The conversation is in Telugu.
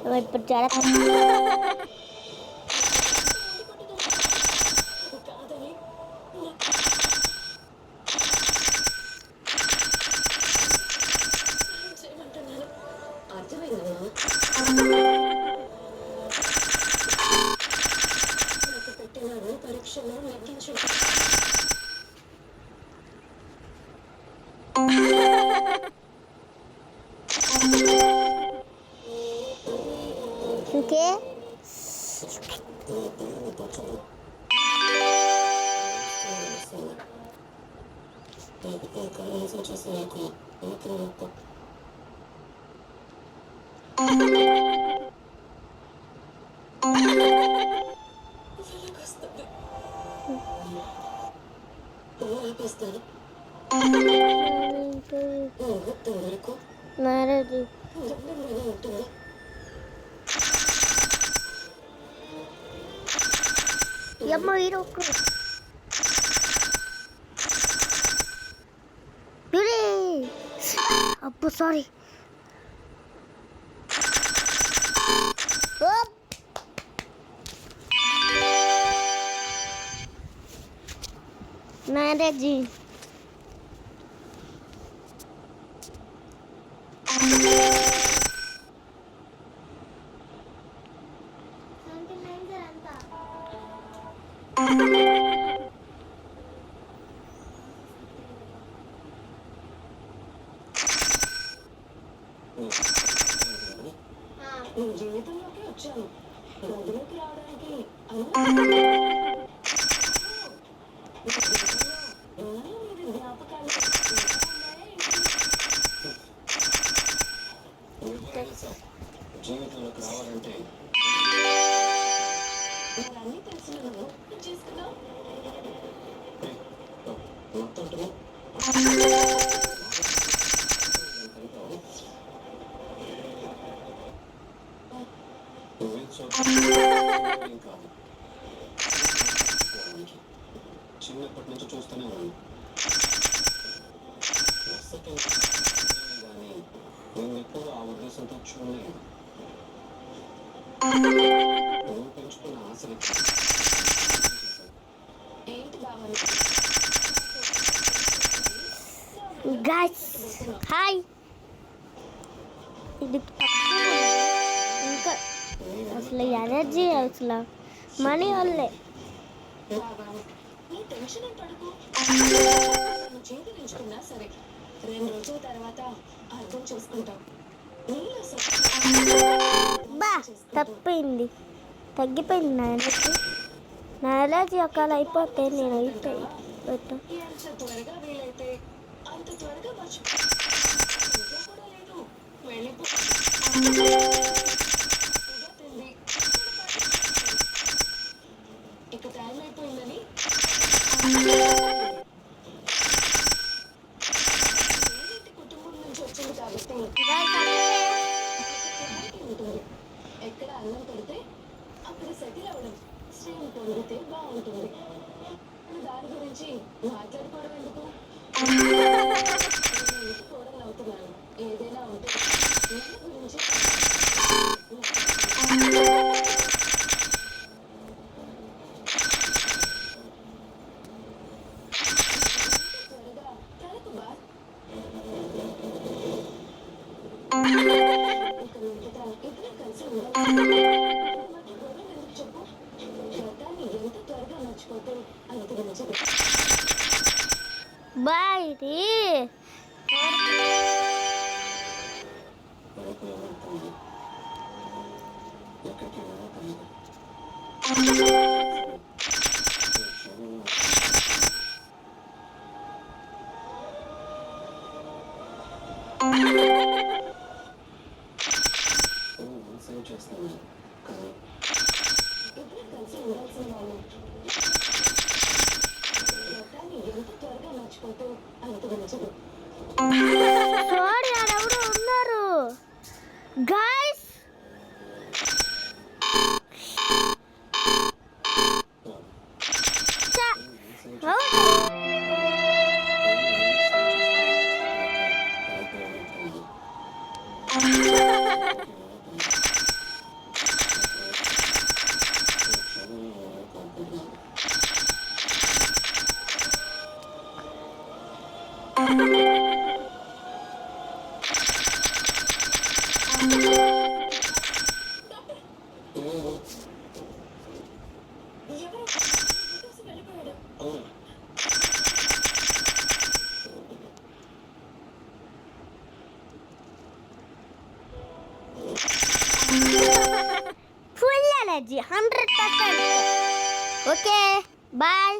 ఇప్పుడు చాలా పరీక్షలో నెగ్గించు. ఇంకే మ్యారేజ్ అమ్మ హీరో అప్పు సారీ మ్యారేజ్ జీవితంలోకి వచ్చాను. గదిలోకి రావడానికి జ్ఞాపకాలు జీవితంలోకి రావాలంటే అన్నీ తెలిసిన చేసుకున్నావు మొత్తం చిన్నప్పటి నుంచి చూస్తూనే ఉన్నాను. కానీ నేను ఎప్పుడు ఆ ఉద్దేశంతో చూడలేదు. నువ్వు పెంచుకున్న ఆశలు ఏంటి బాబా? గైస్ హాయ్ ఇది ఇంకా అసలు ఎనర్జీ అసలు మనీ వాళ్ళే టెన్షన్ పడుకో. చేతులుంచుకున్నా సరే 2 రోజుల తర్వాత అర్థం చేసుకుంటాం. బా తప్పింది తగ్గిపోయింది నా ఎనర్జీ. నా ఎనర్జీ ఒకవేళ అయిపోతే నేను అయిపోయి పెట్టు ఎంత త్వరగా వీలైతే అంత త్వరగా మర్చిపో. కూడా లేదు వెళ్ళిపో. ఇక టైం అయిపోయిందని కుటుంబం నుంచి వచ్చింది కాబట్టి ఉంటుంది. ఎక్కడ అన్నం పెడితే అక్కడ సెటిల్ అవ్వడం శ్రేణి పొందితే బాగుంటుంది. దాని గురించి మాట్లాడుకోవడం ఎందుకు? కోడలు అవుతున్నాను. ఏదైనా ఉంటే గురించి బాయ్ చేస్తాను. కానీ ఇద్దరు కలిసి ఉండాల్సిన వాళ్ళు ఎంత త్వరగా మర్చిపోతూ అంత మంచిది. సారీ ఎవరు ఉన్నారు గైస్. ఎవరో చూసి వెళ్ళిపోయాడు. Full energy 100%. Okay bye.